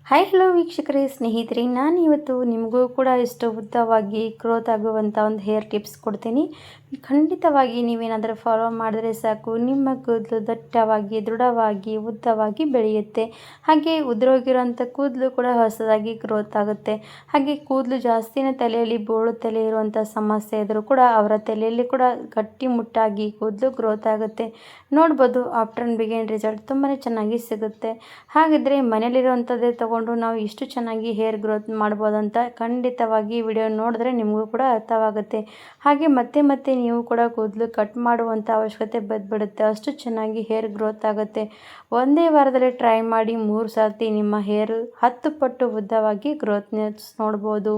Hi hello ವೀಕ್ಷಕರೇ ಸ್ನೇಹಿತರೆ, ನಾನು ಇವತ್ತು ನಿಮಗೂ ಕೂಡ ಇಷ್ಟು ಉದ್ದವಾಗಿ ಗ್ರೋತ್ ಆಗುವಂಥ ಒಂದು ಹೇರ್ ಟಿಪ್ಸ್ ಕೊಡ್ತೀನಿ. ಖಂಡಿತವಾಗಿ ನೀವೇನಾದರೂ ಫಾಲೋ ಮಾಡಿದ್ರೆ ಸಾಕು, ನಿಮ್ಮ ಕೂದಲು ದಟ್ಟವಾಗಿ, ದೃಢವಾಗಿ, ಉದ್ದವಾಗಿ ಬೆಳೆಯುತ್ತೆ. ಹಾಗೆ ಉದುರೋಗಿರೋಂಥ ಕೂದಲು ಕೂಡ ಹೊಸದಾಗಿ ಗ್ರೋತ್ ಆಗುತ್ತೆ. ಹಾಗೆ ಕೂದಲು ಜಾಸ್ತಿನೇ ತಲೆಯಲ್ಲಿ ಬೋಳು ತಲೆ ಇರುವಂಥ ಸಮಸ್ಯೆ ಇದ್ದರೂ ಕೂಡ ಅವರ ತಲೆಯಲ್ಲಿ ಕೂಡ ಗಟ್ಟಿಮುಟ್ಟಾಗಿ ಕೂದಲು ಗ್ರೋತ್ ಆಗುತ್ತೆ. ನೋಡ್ಬೋದು, ಆಫ್ಟರ್ ಆ್ಯಂಡ್ ಬಿಗಿನ್ ರಿಸಲ್ಟ್ ತುಂಬಾ ಚೆನ್ನಾಗಿ ಸಿಗುತ್ತೆ. ಹಾಗಿದ್ರೆ ಮನೇಲಿರುವಂಥದ್ದೇ ತಗೊಂಡು ನಾವು ಇಷ್ಟು ಚೆನ್ನಾಗಿ ಹೇರ್ ಗ್ರೋತ್ ಮಾಡ್ಬೋದಂತ ಖಂಡಿತವಾಗಿ ವಿಡಿಯೋ ನೋಡಿದ್ರೆ ನಿಮಗೂ ಕೂಡ ಅರ್ಥವಾಗುತ್ತೆ. ಹಾಗೆ ಮತ್ತೆ ಮತ್ತೆ ನೀವು ಕೂಡ ಕೂದಲು ಕಟ್ ಮಾಡುವಂಥ ಅವಶ್ಯಕತೆ ಬಂದ್ಬಿಡುತ್ತೆ, ಅಷ್ಟು ಚೆನ್ನಾಗಿ ಹೇರ್ ಗ್ರೋತ್ ಆಗುತ್ತೆ. ಒಂದೇ ವಾರದಲ್ಲಿ ಟ್ರೈ ಮಾಡಿ 3 ಸರ್ತಿ ನಿಮ್ಮ ಹೇರ್ 10 ಪಟ್ಟು ಉದ್ದವಾಗಿ ಗ್ರೋತ್ನೆಸ್ ನೋಡ್ಬೋದು.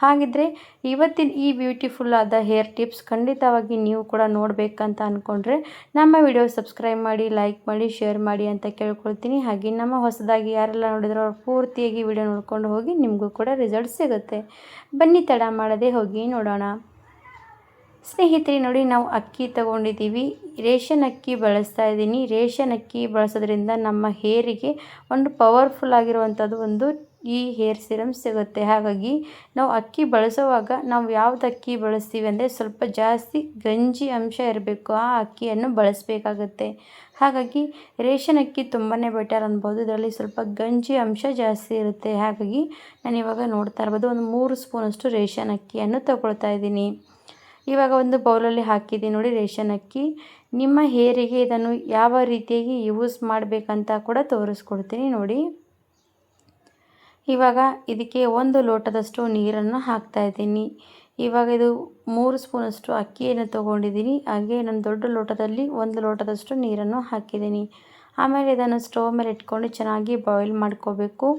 ಹಾಗಿದ್ರೆ ಇವತ್ತಿನ ಈ ಬ್ಯೂಟಿಫುಲ್ ಆದ ಹೇರ್ ಟಿಪ್ಸ್ ಖಂಡಿತವಾಗಿ ನೀವು ಕೂಡ ನೋಡಬೇಕಂತ ಅಂದ್ಕೊಂಡ್ರೆ ನಮ್ಮ ವಿಡಿಯೋ ಸಬ್ಸ್ಕ್ರೈಬ್ ಮಾಡಿ, ಲೈಕ್ ಮಾಡಿ, ಶೇರ್ ಮಾಡಿ ಅಂತ ಕೇಳ್ಕೊಳ್ತೀನಿ. ಹಾಗೆ ನಮ್ಮ ಹೊಸದಾಗಿ ಯಾರೆಲ್ಲ ನೋಡಿದ್ರು ಅವ್ರು ಪೂರ್ತಿಯಾಗಿ ವಿಡಿಯೋ ನೋಡ್ಕೊಂಡು ಹೋಗಿ, ನಿಮಗೂ ಕೂಡ ರಿಸಲ್ಟ್ ಸಿಗುತ್ತೆ. ಬನ್ನಿ ತಡ ಮಾಡದೆ ಹೋಗಿ ನೋಡೋಣ. ಸ್ನೇಹಿತರೆ ನೋಡಿ, ನಾವು ಅಕ್ಕಿ ತಗೊಂಡಿದ್ದೀವಿ. ರೇಷನ್ ಅಕ್ಕಿ ಬಳಸ್ತಾ ಇದ್ದೀನಿ. ರೇಷನ್ ಅಕ್ಕಿ ಬಳಸೋದ್ರಿಂದ ನಮ್ಮ ಹೇರಿಗೆ ಒಂದು ಪವರ್ಫುಲ್ ಆಗಿರುವಂಥದ್ದು ಒಂದು ಈ ಹೇರ್ ಸಿರಮ್ ಸಿಗುತ್ತೆ. ಹಾಗಾಗಿ ನಾವು ಅಕ್ಕಿ ಬಳಸುವಾಗ ನಾವು ಯಾವ್ದು ಅಕ್ಕಿ ಬಳಸ್ತೀವಿ ಅಂದರೆ ಸ್ವಲ್ಪ ಜಾಸ್ತಿ ಗಂಜಿ ಅಂಶ ಇರಬೇಕು, ಆ ಅಕ್ಕಿಯನ್ನು ಬಳಸಬೇಕಾಗತ್ತೆ. ಹಾಗಾಗಿ ರೇಷನ್ ಅಕ್ಕಿ ತುಂಬಾ ಬೆಟರ್ ಅನ್ಬೋದು. ಇದರಲ್ಲಿ ಸ್ವಲ್ಪ ಗಂಜಿ ಅಂಶ ಜಾಸ್ತಿ ಇರುತ್ತೆ. ಹಾಗಾಗಿ ನಾನು ಇವಾಗ ನೋಡ್ತಾ ಇರ್ಬೋದು, ಒಂದು 3 ಸ್ಪೂನಷ್ಟು ರೇಷನ್ ಅಕ್ಕಿಯನ್ನು ತಗೊಳ್ತಾ ಇದ್ದೀನಿ. ಇವಾಗ ಒಂದು ಬೌಲಲ್ಲಿ ಹಾಕಿದ್ದೀನಿ ನೋಡಿ ರೇಷನ್ ಅಕ್ಕಿ. ನಿಮ್ಮ ಹೇರಿಗೆ ಇದನ್ನು ಯಾವ ರೀತಿಯಾಗಿ ಯೂಸ್ ಮಾಡಬೇಕಂತ ಕೂಡ ತೋರಿಸ್ಕೊಡ್ತೀನಿ ನೋಡಿ. ಇವಾಗ ಇದಕ್ಕೆ 1 ಲೋಟದಷ್ಟು ನೀರನ್ನು ಹಾಕ್ತಾ ಇದ್ದೀನಿ. ಇವಾಗ ಇದು 3 ಸ್ಪೂನಷ್ಟು ಅಕ್ಕಿಯನ್ನು ತೊಗೊಂಡಿದ್ದೀನಿ. ಹಾಗೆ ನಾನು ದೊಡ್ಡ ಲೋಟದಲ್ಲಿ 1 ಲೋಟದಷ್ಟು ನೀರನ್ನು ಹಾಕಿದ್ದೀನಿ. ಆಮೇಲೆ ಇದನ್ನು ಸ್ಟವ್ ಮೇಲೆ ಇಟ್ಕೊಂಡು ಚೆನ್ನಾಗಿ ಬಾಯ್ಲ್ ಮಾಡ್ಕೋಬೇಕು.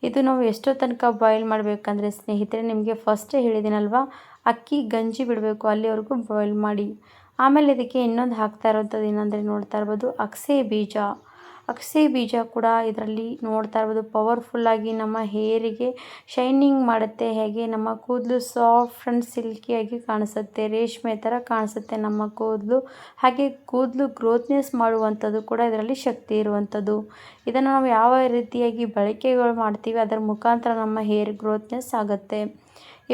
ಇದು ನಾವು ಎಷ್ಟೋ ತನಕ ಬಾಯ್ಲ್ ಮಾಡಬೇಕಂದ್ರೆ ಸ್ನೇಹಿತರೆ, ನಿಮಗೆ ಫಸ್ಟೇ ಹೇಳಿದ್ದೀನಲ್ವ, ಅಕ್ಕಿ ಗಂಜಿ ಬಿಡಬೇಕು, ಅಲ್ಲಿವರೆಗೂ ಬಾಯ್ಲ್ ಮಾಡಿ. ಆಮೇಲೆ ಇದಕ್ಕೆ ಇನ್ನೊಂದು ಹಾಕ್ತಾ ಇರೋಂಥದ್ದು ಏನಂದರೆ ನೋಡ್ತಾ ಇರ್ಬೋದು, ಅಗಸೆ ಬೀಜ. ಅಗಸೆ ಬೀಜ ಕೂಡ ಇದರಲ್ಲಿ ನೋಡ್ತಾ ಇರ್ಬೋದು ಪವರ್ಫುಲ್ಲಾಗಿ ನಮ್ಮ ಹೇರಿಗೆ ಶೈನಿಂಗ್ ಮಾಡುತ್ತೆ. ಹೇಗೆ ನಮ್ಮ ಕೂದಲು ಸಾಫ್ಟ್ ಆ್ಯಂಡ್ ಸಿಲ್ಕಿಯಾಗಿ ಕಾಣಿಸುತ್ತೆ, ರೇಷ್ಮೆ ಥರ ಕಾಣಿಸುತ್ತೆ ನಮ್ಮ ಕೂದಲು. ಹಾಗೆ ಕೂದಲು ಗ್ರೋತ್ನೆಸ್ ಮಾಡುವಂಥದ್ದು ಕೂಡ ಇದರಲ್ಲಿ ಶಕ್ತಿ ಇರುವಂಥದ್ದು. ಇದನ್ನು ನಾವು ಯಾವ ರೀತಿಯಾಗಿ ಬಳಕೆಗಳು ಮಾಡ್ತೀವಿ ಅದರ ಮುಖಾಂತರ ನಮ್ಮ ಹೇರ್ ಗ್ರೋತ್ನೆಸ್ ಆಗುತ್ತೆ.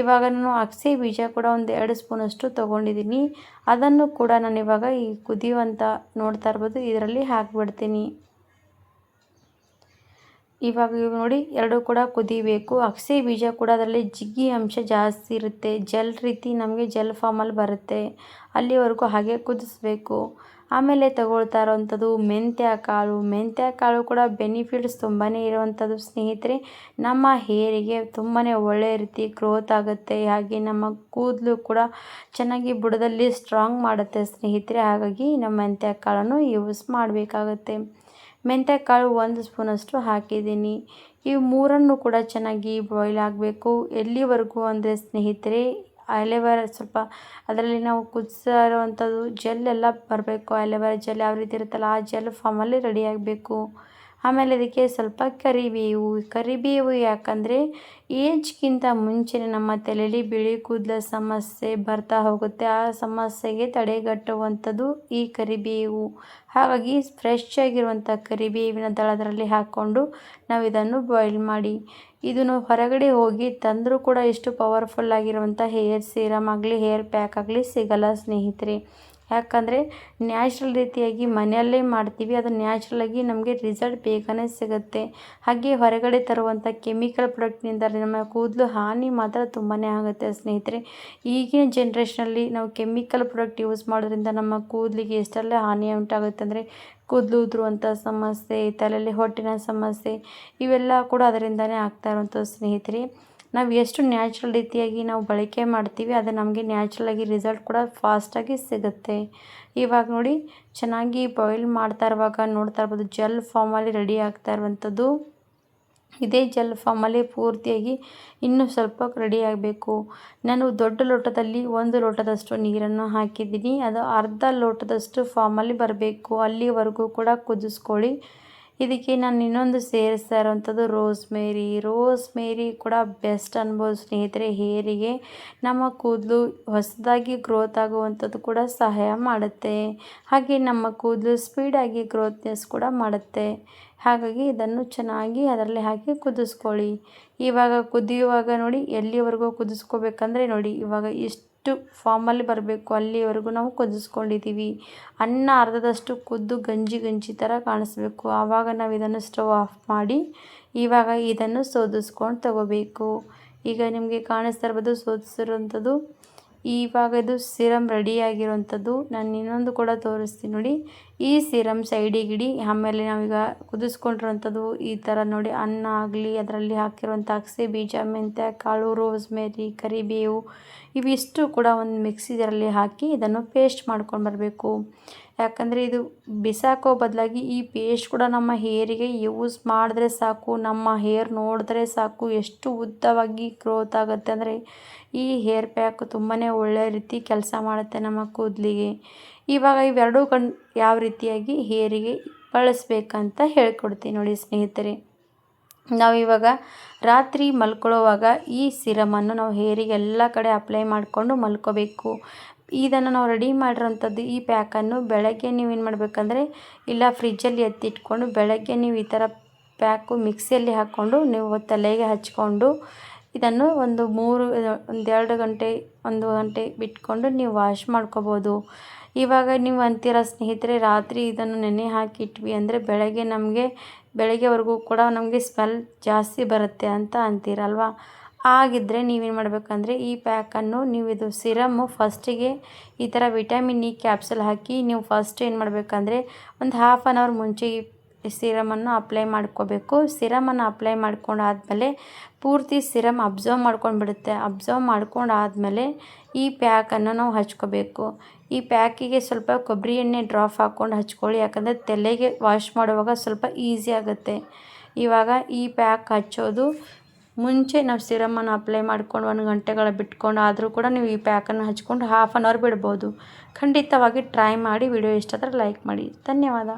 ಇವಾಗ ನಾನು ಅಗಸೆ ಬೀಜ ಕೂಡ ಒಂದು 2 ಸ್ಪೂನಷ್ಟು ತೊಗೊಂಡಿದ್ದೀನಿ. ಅದನ್ನು ಕೂಡ ನಾನು ಇವಾಗ ಈ ಕುದಿಯುವಂಥ ನೋಡ್ತಾ ಇರ್ಬೋದು ಇದರಲ್ಲಿ ಹಾಕಿಬಿಡ್ತೀನಿ. ಇವಾಗ ನೋಡಿ, ಎರಡೂ ಕೂಡ ಕುದಿಬೇಕು. ಅಗಸೆ ಬೀಜ ಕೂಡ ಅದರಲ್ಲಿ ಜಿಗ್ಗಿ ಅಂಶ ಜಾಸ್ತಿ ಇರುತ್ತೆ, ಜೆಲ್ ರೀತಿ ನಮಗೆ ಜೆಲ್ ಫಾರ್ಮಲ್ಲಿ ಬರುತ್ತೆ. ಅಲ್ಲಿವರೆಗೂ ಹಾಗೆ ಕುದಿಸ್ಬೇಕು. ಆಮೇಲೆ ತಗೊಳ್ತಾ ಇರೋವಂಥದ್ದು ಮೆಂತ್ಯ ಕಾಳು. ಮೆಂತ್ಯ ಕಾಳು ಕೂಡ ಬೆನಿಫಿಟ್ಸ್ ತುಂಬಾ ಇರುವಂಥದ್ದು ಸ್ನೇಹಿತರೆ. ನಮ್ಮ ಹೇರಿಗೆ ತುಂಬಾ ಒಳ್ಳೆಯ ರೀತಿ ಗ್ರೋತ್ ಆಗುತ್ತೆ. ಹಾಗೆ ನಮ್ಮ ಕೂದಲು ಕೂಡ ಚೆನ್ನಾಗಿ ಬುಡದಲ್ಲಿ ಸ್ಟ್ರಾಂಗ್ ಮಾಡುತ್ತೆ ಸ್ನೇಹಿತರೆ. ಹಾಗಾಗಿ ನಮ್ಮ ಮೆಂತ್ಯ ಕಾಳನ್ನು ಯೂಸ್ ಮಾಡಬೇಕಾಗತ್ತೆ. ಮೆಂತ್ಯ ಕಾಳು 1 ಸ್ಪೂನಷ್ಟು ಹಾಕಿದ್ದೀನಿ. ಇವು 3 ಕೂಡ ಚೆನ್ನಾಗಿ ಬಾಯ್ಲ್ ಆಗಬೇಕು. ಎಲ್ಲಿವರೆಗೂ ಅಂದರೆ ಸ್ನೇಹಿತರೆ, ಆಲಿವೇರಾ ಸ್ವಲ್ಪ ಅದರಲ್ಲಿ ನಾವು ಕುದಿಸ್ತಾ ಇರುವಂಥದ್ದು ಜೆಲ್ ಎಲ್ಲ ಬರಬೇಕು. ಆಲಿವೇರಾ ಜೆಲ್ ಯಾವ ರೀತಿ ಇರುತ್ತಲ್ಲ ಆ ಜೆಲ್ ಫಾರ್ಮಲ್ಲಿ ರೆಡಿ ಆಗಬೇಕು. ಆಮೇಲೆ ಇದಕ್ಕೆ ಸ್ವಲ್ಪ ಕರಿಬೇವು ಯಾಕಂದರೆ ಏಜ್ಗಿಂತ ಮುಂಚೆನೇ ನಮ್ಮ ತಲೆಯಲ್ಲಿ ಬಿಳಿ ಕೂದಲ ಸಮಸ್ಯೆ ಬರ್ತಾ ಹೋಗುತ್ತೆ. ಆ ಸಮಸ್ಯೆಗೆ ತಡೆಗಟ್ಟುವಂಥದ್ದು ಈ ಕರಿಬೇವು. ಹಾಗಾಗಿ ಫ್ರೆಶ್ ಆಗಿರುವಂಥ ಕರಿಬೇವಿನ ದಳದಲ್ಲಿ ಹಾಕ್ಕೊಂಡು ನಾವು ಇದನ್ನು ಬಾಯ್ಲ್ ಮಾಡಿ, ಇದನ್ನು ಹೊರಗಡೆ ಹೋಗಿ ತಂದರೂ ಕೂಡ ಇಷ್ಟು ಪವರ್ಫುಲ್ ಆಗಿರುವಂಥ ಹೇರ್ ಸೀರಮ್ ಆಗಲಿ ಹೇರ್ ಪ್ಯಾಕ್ ಆಗಲಿ ಸಿಗಲ್ಲ ಸ್ನೇಹಿತರೆ. ಯಾಕಂದರೆ ನ್ಯಾಚುರಲ್ ರೀತಿಯಾಗಿ ಮನೆಯಲ್ಲೇ ಮಾಡ್ತೀವಿ, ಅದು ನ್ಯಾಚುರಲಾಗಿ ನಮಗೆ ರಿಸಲ್ಟ್ ಬೇಗನೆ ಸಿಗುತ್ತೆ. ಹಾಗೆ ಹೊರಗಡೆ ತರುವಂಥ ಕೆಮಿಕಲ್ ಪ್ರಾಡಕ್ಟ್ನಿಂದ ನಮ್ಮ ಕೂದಲು ಹಾನಿ ಮಾತ್ರ ತುಂಬಾ ಆಗುತ್ತೆ ಸ್ನೇಹಿತರೆ. ಈಗಿನ ಜನ್ರೇಷನಲ್ಲಿ ನಾವು ಕೆಮಿಕಲ್ ಪ್ರಾಡಕ್ಟ್ ಯೂಸ್ ಮಾಡೋದ್ರಿಂದ ನಮ್ಮ ಕೂದಲಿಗೆ ಎಷ್ಟೆಲ್ಲ ಹಾನಿ ಉಂಟಾಗುತ್ತೆ ಅಂದರೆ ಕೂದಲು ಉದುರುವಂಥ ಸಮಸ್ಯೆ, ತಲೆಯಲ್ಲಿ ಹೊಟ್ಟಿನ ಸಮಸ್ಯೆ, ಇವೆಲ್ಲ ಕೂಡ ಅದರಿಂದನೇ ಆಗ್ತಾ ಇರುವಂಥದ್ದು ಸ್ನೇಹಿತರೆ. ನಾವು ಎಷ್ಟು ನ್ಯಾಚುರಲ್ ರೀತಿಯಾಗಿ ನಾವು ಬಳಕೆ ಮಾಡ್ತೀವಿ ಅದು ನಮಗೆ ನ್ಯಾಚುರಲಾಗಿ ರಿಸಲ್ಟ್ ಕೂಡ ಫಾಸ್ಟಾಗಿ ಸಿಗುತ್ತೆ. ಇವಾಗ ನೋಡಿ, ಚೆನ್ನಾಗಿ ಬಾಯ್ಲ್ ಮಾಡ್ತಾ ಇರುವಾಗ ನೋಡ್ತಾ ಇರ್ಬೋದು ಜೆಲ್ ಫಾರ್ಮಲ್ಲಿ ರೆಡಿ ಆಗ್ತಾ ಇರುವಂಥದ್ದು. ಇದೇ ಜೆಲ್ ಫಾರ್ಮಲ್ಲಿ ಪೂರ್ತಿಯಾಗಿ ಇನ್ನೂ ಸ್ವಲ್ಪ ರೆಡಿ ಆಗಬೇಕು. ನಾನು ದೊಡ್ಡ ಲೋಟದಲ್ಲಿ 1 ಲೋಟದಷ್ಟು ನೀರನ್ನು ಹಾಕಿದ್ದೀನಿ. ಅದು ಅರ್ಧ ಲೋಟದಷ್ಟು ಫಾರ್ಮಲ್ಲಿ ಬರಬೇಕು, ಅಲ್ಲಿವರೆಗೂ ಕೂಡ ಕುದಿಸ್ಕೊಳ್ಳಿ. ಇದಕ್ಕೆ ನಾನು ಇನ್ನೊಂದು ಸೇರಿಸ್ತಾ ಇರೋವಂಥದ್ದು ರೋಸ್ಮೇರಿ ಕೂಡ ಬೆಸ್ಟ್ ಅನ್ಬೋದು ಸ್ನೇಹಿತರೆ. ಹೇರಿಗೆ ನಮ್ಮ ಕೂದಲು ಹೊಸದಾಗಿ ಗ್ರೋತ್ ಆಗುವಂಥದ್ದು ಕೂಡ ಸಹಾಯ ಮಾಡುತ್ತೆ. ಹಾಗೆ ನಮ್ಮ ಕೂದಲು ಸ್ಪೀಡಾಗಿ ಗ್ರೋತ್ನೆಸ್ ಕೂಡ ಮಾಡುತ್ತೆ. ಹಾಗಾಗಿ ಇದನ್ನು ಚೆನ್ನಾಗಿ ಅದರಲ್ಲಿ ಹಾಕಿ ಕುದಿಸ್ಕೊಳ್ಳಿ. ಇವಾಗ ಕುದಿಯುವಾಗ ನೋಡಿ ಎಲ್ಲಿವರೆಗೂ ಕುದಿಸ್ಕೋಬೇಕಂದ್ರೆ ನೋಡಿ ಇವಾಗ ಇಷ್ಟು ಫಾರ್ಮಲ್ಲಿ ಬರಬೇಕು ಅಲ್ಲಿವರೆಗೂ ನಾವು ಕುದಿಸ್ಕೊಂಡಿದ್ದೀವಿ. ಅನ್ನ ಅರ್ಧದಷ್ಟು ಕುದ್ದು ಗಂಜಿ ಗಂಜಿ ಥರ ಕಾಣಿಸ್ಬೇಕು. ಆವಾಗ ನಾವು ಇದನ್ನು ಸ್ಟವ್ ಆಫ್ ಮಾಡಿ ಇವಾಗ ಇದನ್ನು ಸೋದಿಸ್ಕೊಂಡು ತಗೋಬೇಕು. ಈಗ ನಿಮಗೆ ಕಾಣಿಸ್ತಾ ಇರ್ಬೋದು ಸೋದಿಸಿರೋಂಥದ್ದು. ಇವಾಗ ಇದು ಸಿರಮ್ ರೆಡಿಯಾಗಿರೋಂಥದ್ದು. ನಾನು ಇನ್ನೊಂದು ಕೂಡ ತೋರಿಸ್ತೀನಿ ನೋಡಿ. ಈ ಸಿರಮ್ ಸೈಡಿಗಿಡಿ. ಆಮೇಲೆ ನಾವೀಗ ಕುದಿಸ್ಕೊಂಡಿರೋಂಥದ್ದು ಈ ಥರ ನೋಡಿ ಅನ್ನ ಆಗಲಿ ಅದರಲ್ಲಿ ಹಾಕಿರುವಂಥ ಅಗಸೆ ಬೀಜ, ಮೆಂತ್ಯ ಕಾಳು, ರೋಸ್ಮೇರಿ, ಕರಿಬೇವು ಇವಿಷ್ಟು ಕೂಡ ಒಂದು ಮಿಕ್ಸಿ ಜಾರಲ್ಲಿ ಹಾಕಿ ಇದನ್ನು ಪೇಸ್ಟ್ ಮಾಡ್ಕೊಂಡು ಬರಬೇಕು. ಯಾಕಂದರೆ ಇದು ಬಿಸಾಕೋ ಬದಲಾಗಿ ಈ ಪೇಸ್ಟ್ ಕೂಡ ನಮ್ಮ ಹೇರಿಗೆ ಯೂಸ್ ಮಾಡಿದ್ರೆ ಸಾಕು, ನಮ್ಮ ಹೇರ್ ನೋಡಿದ್ರೆ ಸಾಕು ಎಷ್ಟು ಉದ್ದವಾಗಿ ಗ್ರೋತ್ ಆಗುತ್ತೆ. ಅಂದರೆ ಈ ಹೇರ್ ಪ್ಯಾಕ್ ತುಂಬಾ ಒಳ್ಳೆಯ ರೀತಿ ಕೆಲಸ ಮಾಡುತ್ತೆ ನಮ್ಮ ಕೂದಲಿಗೆ. ಇವಾಗ ಇವೆರಡೂ ಯಾವ ರೀತಿಯಾಗಿ ಹೇರಿಗೆ ಬಳಸಬೇಕಂತ ಹೇಳ್ಕೊಡ್ತೀನಿ ನೋಡಿ ಸ್ನೇಹಿತರೆ. ನಾವಿವಾಗ ರಾತ್ರಿ ಮಲ್ಕೊಳ್ಳೋವಾಗ ಈ ಸಿರಮನ್ನು ನಾವು ಹೇರಿಗೆ ಎಲ್ಲ ಕಡೆ ಅಪ್ಲೈ ಮಾಡಿಕೊಂಡು ಮಲ್ಕೋಬೇಕು. ಇದನ್ನು ನಾವು ರೆಡಿ ಮಾಡಿರೋಂಥದ್ದು ಈ ಪ್ಯಾಕನ್ನು ಬೆಳಗ್ಗೆ ನೀವೇನು ಮಾಡಬೇಕಂದ್ರೆ ಇಲ್ಲ ಫ್ರಿಜ್ಜಲ್ಲಿ ಎತ್ತಿಟ್ಕೊಂಡು ಬೆಳಗ್ಗೆ ನೀವು ಈ ಥರ ಪ್ಯಾಕು ಮಿಕ್ಸಿಯಲ್ಲಿ ಹಾಕ್ಕೊಂಡು ನೀವು ತಲೆಗೆ ಹಚ್ಕೊಂಡು ಇದನ್ನು ಒಂದು 2 ಗಂಟೆ 1 ಗಂಟೆ ಬಿಟ್ಕೊಂಡು ನೀವು ವಾಶ್ ಮಾಡ್ಕೋಬೋದು. ಇವಾಗ ನೀವು ಅಂತೀರ ಸ್ನೇಹಿತರೆ ರಾತ್ರಿ ಇದನ್ನು ನೆನೆ ಹಾಕಿಟ್ವಿ ಅಂದರೆ ಬೆಳಗ್ಗೆವರೆಗೂ ಕೂಡ ನಮಗೆ ಸ್ಮೆಲ್ ಜಾಸ್ತಿ ಬರುತ್ತೆ ಅಂತ ಅಂತೀರಲ್ವ. ಆಗಿದ್ದರೆ ನೀವೇನು ಮಾಡಬೇಕಂದ್ರೆ ಈ ಪ್ಯಾಕನ್ನು ನೀವು ಇದು ಸಿರಮ್ಮು ಫಸ್ಟಿಗೆ ಈ ಥರ ವಿಟಮಿನ್ ಇ ಕ್ಯಾಪ್ಸೂಲ್ ಹಾಕಿ ನೀವು ಫಸ್ಟ್ ಏನು ಮಾಡಬೇಕಂದ್ರೆ ಒಂದು ಹಾಫ್ ಆನ್ ಅವರ್ ಮುಂಚೆ ಈ ಸಿರಮನ್ನು ಅಪ್ಲೈ ಮಾಡ್ಕೋಬೇಕು. ಸಿರಮನ್ನು ಅಪ್ಲೈ ಮಾಡ್ಕೊಂಡಾದಮೇಲೆ ಪೂರ್ತಿ ಸಿರಮ್ ಅಬ್ಸರ್ವ್ ಮಾಡ್ಕೊಂಡ್ಬಿಡುತ್ತೆ. ಅಬ್ಸರ್ವ್ ಮಾಡ್ಕೊಂಡಾದಮೇಲೆ ಈ ಪ್ಯಾಕನ್ನು ನಾವು ಹಚ್ಕೋಬೇಕು. ಈ ಪ್ಯಾಕಿಗೆ ಸ್ವಲ್ಪ ಕೊಬ್ಬರಿ ಎಣ್ಣೆ ಡ್ರಾಪ್ ಹಾಕ್ಕೊಂಡು ಹಚ್ಕೊಳ್ಳಿ. ಯಾಕಂದರೆ ತಲೆಗೆ ವಾಶ್ ಮಾಡುವಾಗ ಸ್ವಲ್ಪ ಈಸಿ ಆಗುತ್ತೆ. ಇವಾಗ ಈ ಪ್ಯಾಕ್ ಹಚ್ಚೋದು ಮುಂಚೆ ನಾವು ಸಿರಮನ್ನು ಅಪ್ಲೈ ಮಾಡ್ಕೊಂಡು 1 ಗಂಟೆಗಳ ಬಿಟ್ಕೊಂಡು ಆದರೂ ಕೂಡ ನೀವು ಈ ಪ್ಯಾಕನ್ನು ಹಚ್ಕೊಂಡು ಹಾಫ್ ಆನ್ ಅವರ್ ಬಿಡ್ಬೋದು. ಖಂಡಿತವಾಗಿ ಟ್ರೈ ಮಾಡಿ. ವಿಡಿಯೋ ಇಷ್ಟ ಆದರೆ ಲೈಕ್ ಮಾಡಿ. ಧನ್ಯವಾದ.